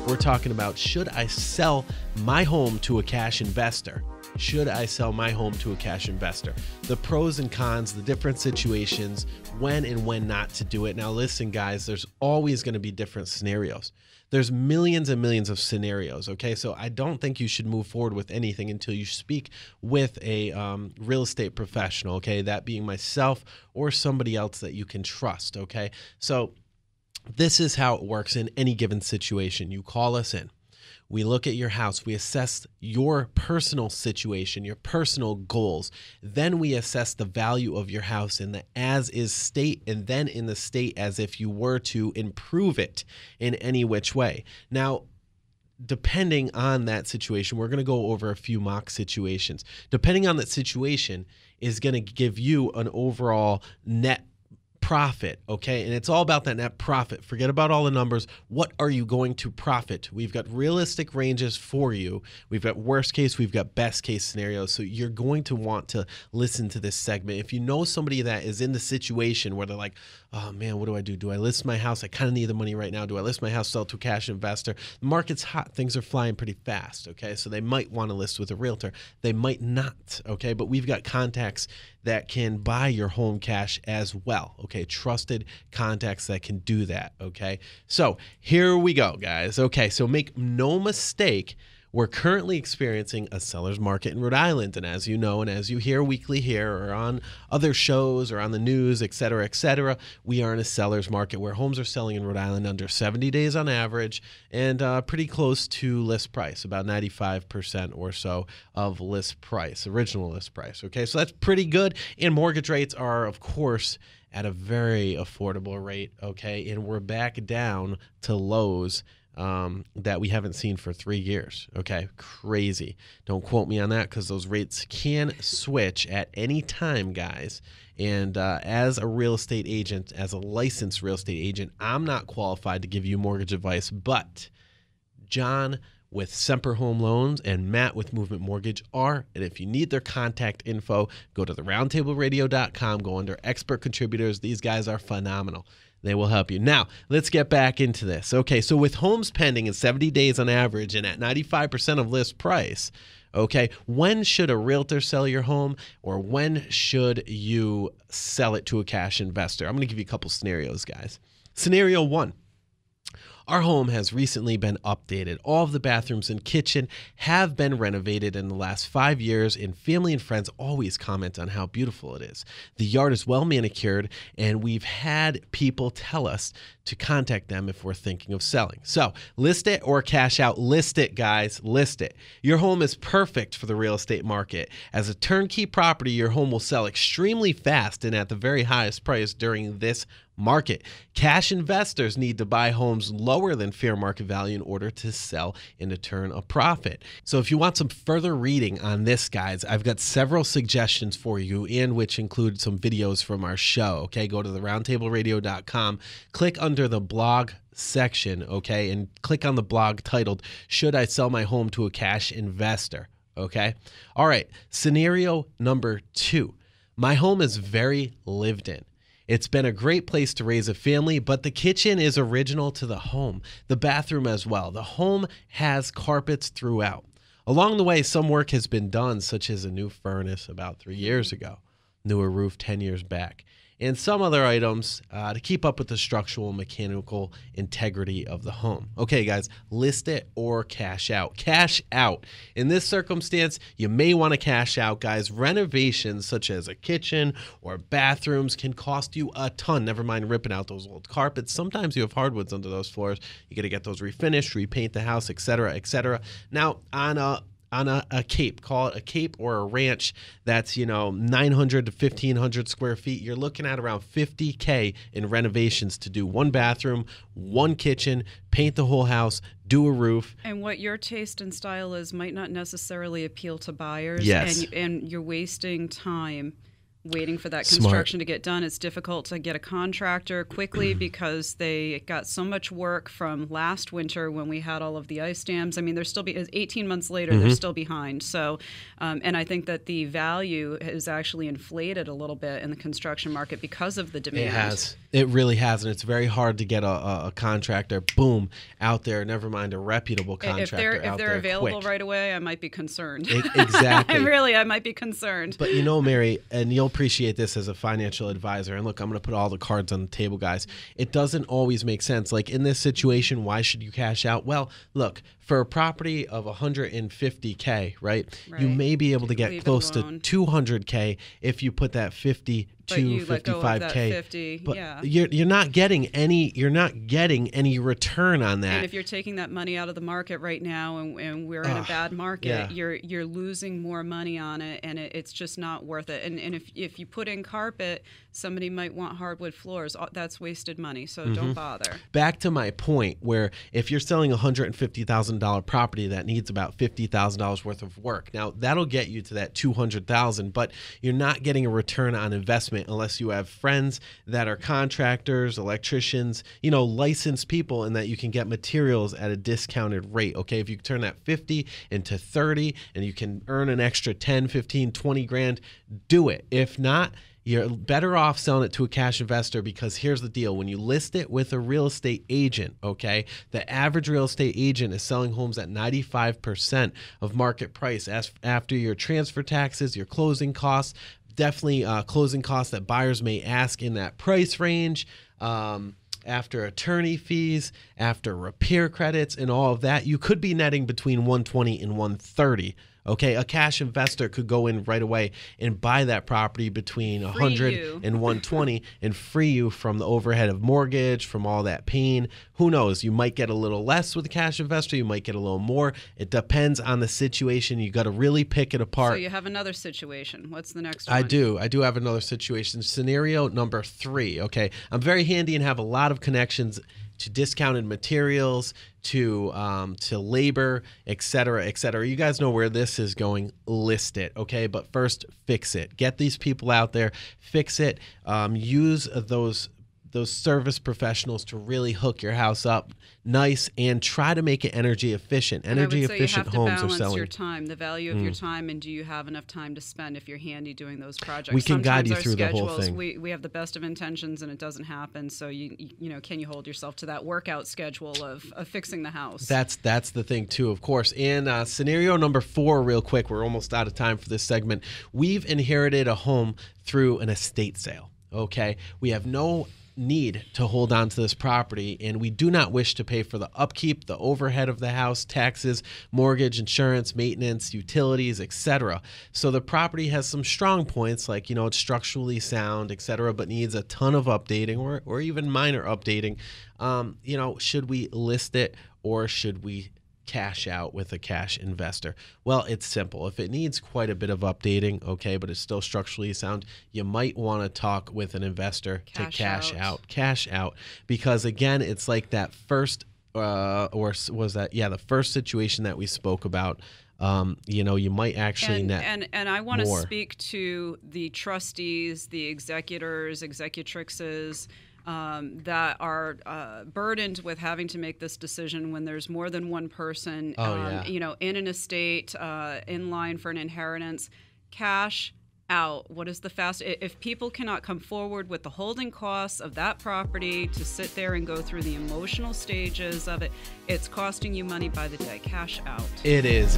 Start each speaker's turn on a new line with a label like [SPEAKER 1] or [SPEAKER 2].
[SPEAKER 1] we're talking about, should I sell my home to a cash investor? Should I sell my home to a cash investor? The pros and cons, the different situations, when and when not to do it. Now listen, guys, there's always going to be different scenarios. There's millions and millions of scenarios, okay? So I don't think you should move forward with anything until you speak with a real estate professional, okay? That being myself or somebody else that you can trust, okay? So this is how it works in any given situation. You call us in. We look at your house. We assess your personal situation, your personal goals. Then we assess the value of your house in the as-is state, and then in the state as if you were to improve it in any which way. Now, depending on that situation, we're going to go over a few mock situations. Depending on that situation is going to give you an overall net profit, okay? And it's all about that net profit. Forget about all the numbers. What are you going to profit? We've got realistic ranges for you. We've got worst case, we've got best case scenarios. So you're going to want to listen to this segment. If you know somebody that is in the situation where they're like, oh man, what do I do? Do I list my house? I kind of need the money right now. Do I list my house, sell to a cash investor? The market's hot. Things are flying pretty fast, okay? So they might want to list with a realtor. They might not, okay? But we've got contacts that can buy your home cash as well, okay? Trusted contacts that can do that, okay? So here we go, guys. Okay, so make no mistake, we're currently experiencing a seller's market in Rhode Island. And as you know, and as you hear weekly here or on other shows or on the news, et cetera, we are in a seller's market where homes are selling in Rhode Island under 70 days on average and pretty close to list price, about 95% or so of list price, original list price. Okay, so that's pretty good. And mortgage rates are, of course, at a very affordable rate. Okay, and we're back down to lows that we haven't seen for 3 years. Okay, crazy. Don't quote me on that because those rates can switch at any time, guys. And as a real estate agent, as a licensed real estate agent, I'm not qualified to give you mortgage advice, but John with Semper Home Loans and Matt with Movement Mortgage are. And if you need their contact info, go to theroundtableradio.com, go under expert contributors. These guys are phenomenal. They will help you. Now, let's get back into this. Okay, so with homes pending in 70 days on average and at 95% of list price, okay, when should a realtor sell your home or when should you sell it to a cash investor? I'm going to give you a couple scenarios, guys. Scenario one. Our home has recently been updated. All of the bathrooms and kitchen have been renovated in the last 5 years, and family and friends always comment on how beautiful it is. The yard is well manicured, and we've had people tell us to contact them if we're thinking of selling. So list it or cash out. List it, guys. List it. Your home is perfect for the real estate market. As a turnkey property, your home will sell extremely fast and at the very highest price during this market. Cash investors need to buy homes lower than fair market value in order to sell and to turn a profit. So if you want some further reading on this, guys, I've got several suggestions for you, and which include some videos from our show. Okay, go to theroundtableradio.com, click under the blog section, okay, and click on the blog titled, Should I Sell My Home to a Cash Investor? Okay, all right, scenario number 2. My home is very lived in. It's been a great place to raise a family, but the kitchen is original to the home, the bathroom as well. The home has carpets throughout. Along the way, some work has been done, such as a new furnace about 3 years ago, newer roof 10 years back, and some other items to keep up with the structural and mechanical integrity of the home. Okay, guys, list it or cash out. Cash out. In this circumstance, you may want to cash out, guys. Renovations such as a kitchen or bathrooms can cost you a ton. Never mind ripping out those old carpets. Sometimes you have hardwoods under those floors. You got to get those refinished, repaint the house, etc., etc. Now, on a cape, call it a cape or a ranch that's, 900 to 1,500 square feet, you're looking at around $50K in renovations to do one bathroom, one kitchen, paint the whole house, do a roof.
[SPEAKER 2] And what your taste and style is might not necessarily appeal to buyers.
[SPEAKER 1] Yes.
[SPEAKER 2] And you're wasting time waiting for that construction to get done. It's difficult to get a contractor quickly because they got so much work from last winter when we had all of the ice dams. I mean, they're still 18 months later, they're still behind. So, and I think that the value is actually inflated a little bit in the construction market because of the demand.
[SPEAKER 1] It really hasn't. It's very hard to get a contractor, boom, out there. Never mind a reputable contractor
[SPEAKER 2] if they're available right away, I might be concerned.
[SPEAKER 1] Exactly.
[SPEAKER 2] I might be concerned.
[SPEAKER 1] But Mary, and you'll appreciate this as a financial advisor. And look, I'm going to put all the cards on the table, guys. It doesn't always make sense. Like in this situation, why should you cash out? Well, look, for a property of $150K, right? You may be able to get close to $200K if you put that 50 to 55K, but you're not getting any return on that.
[SPEAKER 2] And if you're taking that money out of the market right now, and we're in a bad market, you're losing more money on it, and it's just not worth it. And if you put in carpet, somebody might want hardwood floors. That's wasted money, so don't bother.
[SPEAKER 1] Back to my point, where if you're selling a $150,000 property that needs about $50,000 worth of work, now that'll get you to that $200,000, but you're not getting a return on investment unless you have friends that are contractors, electricians, licensed people, and that you can get materials at a discounted rate. Okay, if you turn that 50 into 30 and you can earn an extra 10, 15, 20 grand, do it. If not, you're better off selling it to a cash investor, because here's the deal. When you list it with a real estate agent, okay, the average real estate agent is selling homes at 95% of market price after your transfer taxes, your closing costs, definitely closing costs that buyers may ask in that price range, after attorney fees, after repair credits and all of that. You could be netting between 120 and 130. Okay, a cash investor could go in right away and buy that property between 100 and 120 and free you from the overhead of mortgage, from all that pain. Who knows? You might get a little less with a cash investor. You might get a little more. It depends on the situation. You got to really pick it apart.
[SPEAKER 2] So you have another situation. What's the next one?
[SPEAKER 1] I do have another situation. Scenario number 3. Okay, I'm very handy and have a lot of connections to discounted materials, to labor, et cetera, et cetera. You guys know where this is going. List it, okay? But first, fix it. Get these people out there, fix it. Use those service professionals to really hook your house up nice, and try to make it energy efficient. Energy efficient homes are selling. You have to balance
[SPEAKER 2] your time, the value of your time, and do you have enough time to spend if you're handy doing those projects?
[SPEAKER 1] We can guide you through the whole thing.
[SPEAKER 2] We have the best of intentions and it doesn't happen. So can you hold yourself to that workout schedule of fixing the house?
[SPEAKER 1] That's the thing too, of course. And scenario number 4, real quick. We're almost out of time for this segment. We've inherited a home through an estate sale. Okay, we have no need to hold on to this property, and we do not wish to pay for the upkeep, the overhead of the house, taxes, mortgage, insurance, maintenance, utilities, etc. So the property has some strong points, like it's structurally sound, etc., but needs a ton of updating or even minor updating. Should we list it or should we cash out with a cash investor? Well, it's simple. If it needs quite a bit of updating, okay, but it's still structurally sound, you might want to talk with an investor to cash out, because again, it's like that first the first situation that we spoke about. You might actually net
[SPEAKER 2] and I want to speak to the trustees, the executors, executrixes, that are burdened with having to make this decision when there's more than one person, in an estate, in line for an inheritance. Cash out. What is the fast? If people cannot come forward with the holding costs of that property to sit there and go through the emotional stages of it, it's costing you money by the day. Cash out.
[SPEAKER 1] It is.